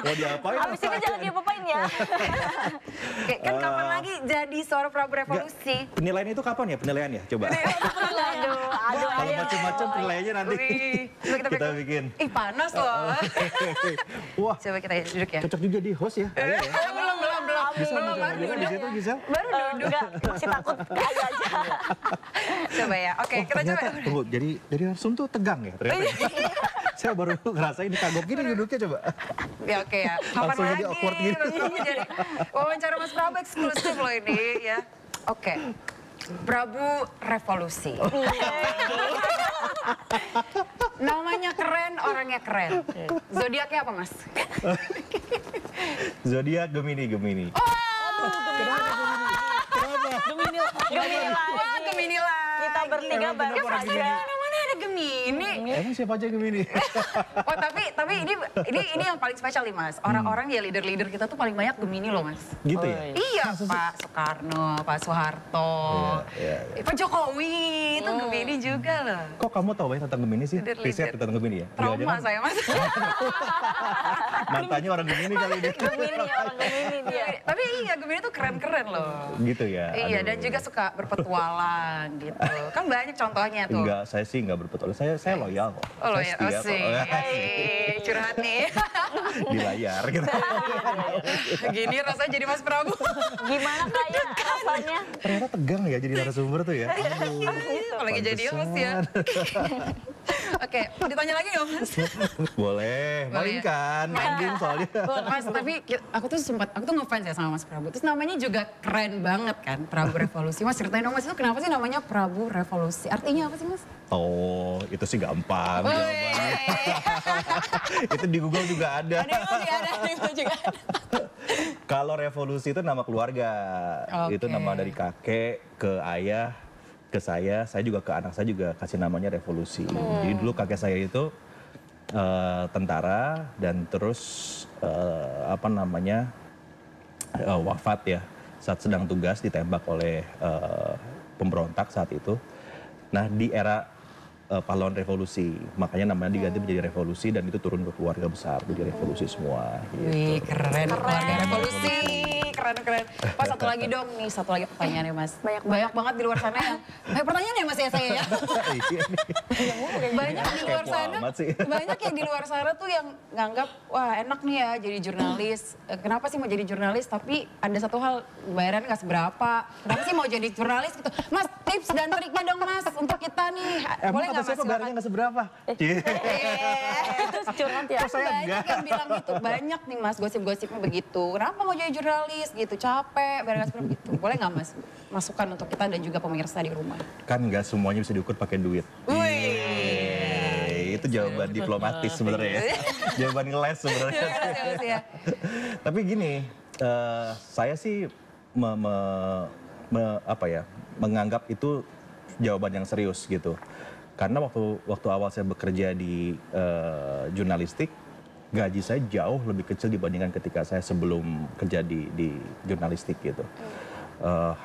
Mau diapain? Abis ini jangan diapa-apain ya. Oke, kan kapan lagi jadi seorang Prabu Revolusi? Penilaian itu kapan ya penilaiannya? Coba. Aduh, Kalau macam-macam penilaiannya nanti Wih, coba kita bikin. Ih panas loh. Wah, Coba kita duduk ya. cocok juga di host ya. Saya ya. Belum. Bisa Belum, coba baru juga di duduk. situ bisa. Baru duduk. Enggak, masih takut kayak aja. Coba ya. Oke, Oh, kita ternyata, coba. tunggu, jadi dari langsung tuh tegang ya ternyata. Saya baru ngerasain kagok gini duduknya coba. Ya oke ya. Kapan Langsung jadi lagi? awkward gitu. Jadi wawancara Mas Prabu eksklusif loh ini ya. Oke. Prabu Revolusi. Namanya keren, orangnya keren. Zodiaknya apa Mas? Zodiak Gemini. Wah, Gemini lagi. Kita bertiga baru saja. Mana ada Gemini? Emang siapa aja Gemini? Oh tapi ini yang paling spesial nih Mas. Orang-orang ya leader-leader kita tuh paling banyak Gemini loh Mas. Gitu ya? Iya, Pak Soekarno, Pak Soeharto, Iya. Pak Jokowi itu Gemini juga loh. Kok kamu tahu banyak tentang Gemini sih? Leader. Riset tentang Gemini ya? Trauma Jangan-jangan saya Mas. mantannya orang Gemini kali ini. Orang Gemini dia. Tapi iya Gemini tuh keren-keren loh. Gitu ya? Iya Aduh. dan juga suka berpetualang gitu. Kan banyak contohnya tuh. Enggak, saya sih enggak berpetualang. Saya loyal kok. Oh loh Saya ya, setia kok. sih. Curhat nih. Di layar gitu. Gini rasanya jadi Mas Prabu. Gimana kayak rasanya? Ternyata tegang ya jadi narasumber tuh ya. Apalagi jadi host ya. Oke, mau ditanya lagi nggak Mas? Boleh, Boleh ya? kan, manggung soalnya. Mas, tapi aku tuh ngefans ya sama Mas Prabu. Terus namanya juga keren banget kan, Prabu Revolusi. Mas ceritain dong Mas, itu kenapa sih namanya Prabu Revolusi? Artinya apa sih Mas? Oh, itu sih gampang jawabannya. Itu di Google juga ada. Ada juga. Kalau revolusi itu nama keluarga. Oke. Itu nama dari kakek ke ayah ke saya juga ke anak saya juga kasih namanya revolusi. Jadi dulu kakek saya itu tentara dan terus wafat ya saat sedang tugas ditembak oleh pemberontak saat itu. Nah di era pahlawan revolusi, makanya namanya diganti menjadi revolusi dan itu turun ke keluarga besar jadi revolusi semua. Gitu. Wih keren, keluarga Revolusi. Keren. Pas satu lagi dong nih, satu lagi pertanyaannya Mas. Banyak banget di luar sana yang, pertanyaan ya Mas ya saya ya. Banyak di luar sana, banyak yang di luar sana tuh yang nganggap, wah enak nih ya jadi jurnalis. Kenapa sih mau jadi jurnalis? Tapi ada satu hal, bayaran nggak seberapa. Kenapa sih mau jadi jurnalis gitu? Mas tips dan triknya dong Mas untuk kita nih. Boleh nggak Mas? Siapa bayarnya nggak seberapa? Itu curhat ya. Banyak yang bilang gitu, banyak nih Mas gosip-gosipnya begitu. Kenapa mau jadi jurnalis gitu, capek, bayar nggak seberapa gitu. Boleh nggak Mas masukan untuk kita dan juga pemirsa di rumah? Kan nggak semuanya bisa diukur pakai duit. Itu jawaban diplomatis sebenarnya ya. Jawaban ngeles sebenarnya. Ya. Tapi gini, saya sih menganggap itu jawaban yang serius gitu. Karena waktu awal saya bekerja di jurnalistik, gaji saya jauh lebih kecil dibandingkan ketika saya sebelum kerja di jurnalistik gitu.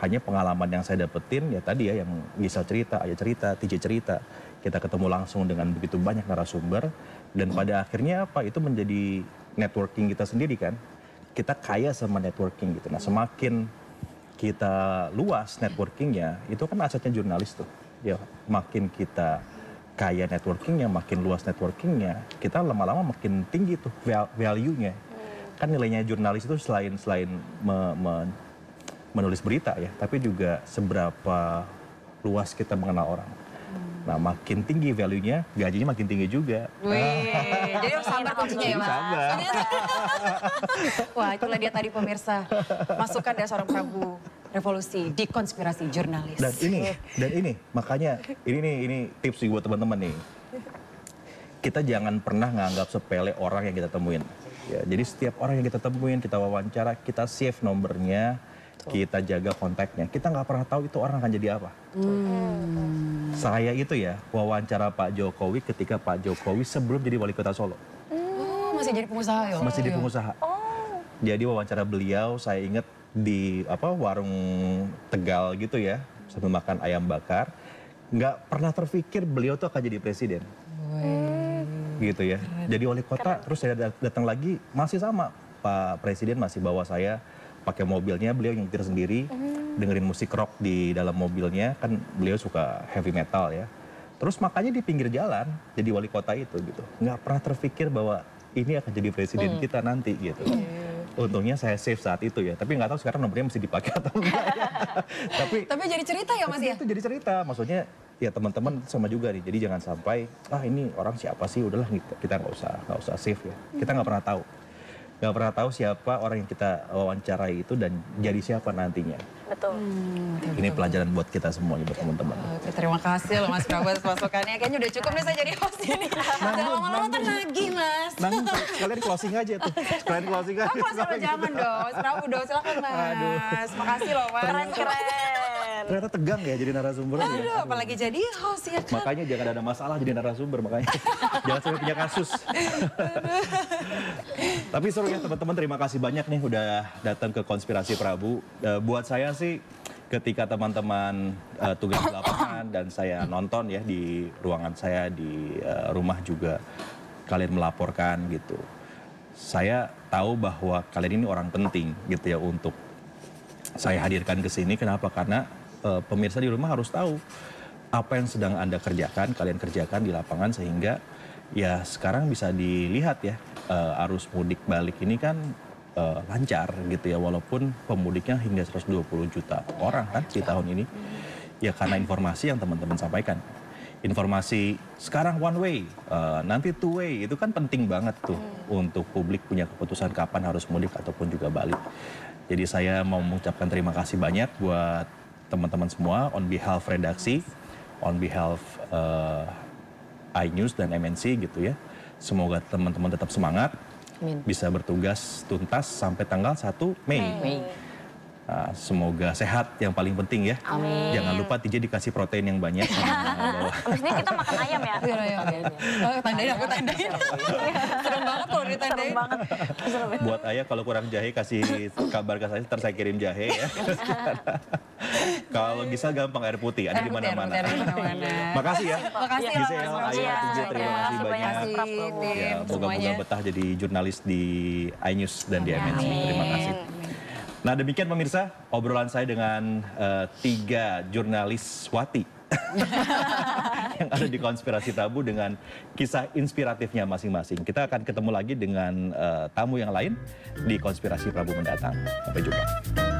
Hanya pengalaman yang saya dapetin ya tadi ya yang Gisel cerita, Ayah cerita, TJ cerita. Kita ketemu langsung dengan begitu banyak narasumber dan pada akhirnya apa itu menjadi networking kita sendiri kan. Kita kaya sama networking gitu. Nah semakin kita luas networkingnya itu kan asetnya jurnalis tuh. Ya makin kita kaya networkingnya, makin luas networkingnya, kita lama-lama makin tinggi tuh value-nya. Kan nilainya jurnalis itu selain menulis berita ya, tapi juga seberapa luas kita mengenal orang. Nah makin tinggi value-nya, gajinya makin tinggi juga. Wih, jadi harus sabar kuncinya ya Mas. Sabar. Wah itulah dia tadi pemirsa, masukan dari seorang Prabu Revolusi di konspirasi jurnalis. Dan ini makanya ini tips sih buat teman-teman nih. Kita jangan pernah nganggap sepele orang yang kita temuin. Ya, jadi setiap orang yang kita temuin, kita wawancara, kita save nomornya, kita jaga kontaknya. Kita nggak pernah tahu itu orang akan jadi apa. Saya itu ya wawancara Pak Jokowi ketika Pak Jokowi sebelum jadi wali kota Solo. Masih jadi pengusaha ya? Masih jadi pengusaha. Jadi wawancara beliau saya ingat di warung Tegal gitu ya sambil makan ayam bakar. nggak pernah terpikir beliau tuh akan jadi presiden. Gitu ya. Jadi wali kota, terus saya datang lagi masih sama. Pak Presiden masih bawa saya pakai mobilnya, beliau nyetir sendiri, dengerin musik rock di dalam mobilnya, kan beliau suka heavy metal ya. Terus makanya di pinggir jalan jadi wali kota itu gitu. Nggak pernah terpikir bahwa ini akan jadi presiden kita nanti gitu. Untungnya saya save saat itu ya, tapi nggak tahu sekarang nomornya mesti dipakai atau enggak ya. Tapi jadi cerita ya Mas ya? Itu jadi cerita, maksudnya ya teman-teman sama juga nih. Jadi jangan sampai ini orang siapa sih, udahlah kita nggak usah save ya. Kita nggak pernah tahu. Nggak pernah tahu siapa orang yang kita wawancarai itu dan jadi siapa nantinya. Betul. Ini pelajaran buat kita semuanya, buat teman-teman. Oke, terima kasih loh Mas Prabu atas masukannya. Kayaknya udah cukup nih saya jadi host ini. Jangan lama-lama kan lagi Mas. Sekalian closing aja tuh. Sekalian closing aja. Jangan dong, Mas Prabu dong. Silakan Mas. Makasih loh Mas. Keren. Ternyata tegang ya jadi narasumber. Aduh, apalagi jadi host ya kan. Makanya jangan ada masalah jadi narasumber, makanya. Jangan sampai punya kasus. Tapi seru ya teman-teman, terima kasih banyak nih udah datang ke Konspirasi Prabu. Buat saya sih ketika teman-teman tugas di lapangan dan saya nonton ya di ruangan saya di rumah juga kalian melaporkan gitu. Saya tahu bahwa kalian ini orang penting gitu ya untuk saya hadirkan ke sini. Kenapa? Karena pemirsa di rumah harus tahu apa yang sedang Anda kerjakan, kalian kerjakan di lapangan sehingga ya sekarang bisa dilihat ya arus mudik balik ini kan lancar gitu ya, walaupun pemudiknya hingga 120 juta orang kan di tahun ini. Ya karena informasi yang teman-teman sampaikan. Informasi sekarang one way, nanti two way, itu kan penting banget tuh untuk publik punya keputusan kapan harus mudik ataupun juga balik. Jadi saya mau mengucapkan terima kasih banyak buat teman-teman semua on behalf redaksi, on behalf iNews dan MNC gitu ya. Semoga teman-teman tetap semangat. Bisa bertugas tuntas sampai tanggal 1 Mei. Nah, semoga sehat yang paling penting ya. Amin. Jangan lupa TJ dikasih protein yang banyak. Abis ini kita makan ayam ya? Tandain, aku tandain. Serem banget kalau ditandain. Serem banget. Buat ayah kalau kurang jahe kasih kabar ke saya, ntar saya kirim jahe ya. Kalau bisa gampang air putih, ada di mana-mana. Makasih ya. Makasih Gisel, Ayah, TJ, terima kasih banyak. Ya, Moga-moga betah jadi jurnalis di iNews dan di MNC. Terima kasih. Nah demikian pemirsa, obrolan saya dengan 3 jurnalis Wati yang ada di Konspirasi Prabu dengan kisah inspiratifnya masing-masing. Kita akan ketemu lagi dengan tamu yang lain di Konspirasi Prabu mendatang. Sampai jumpa.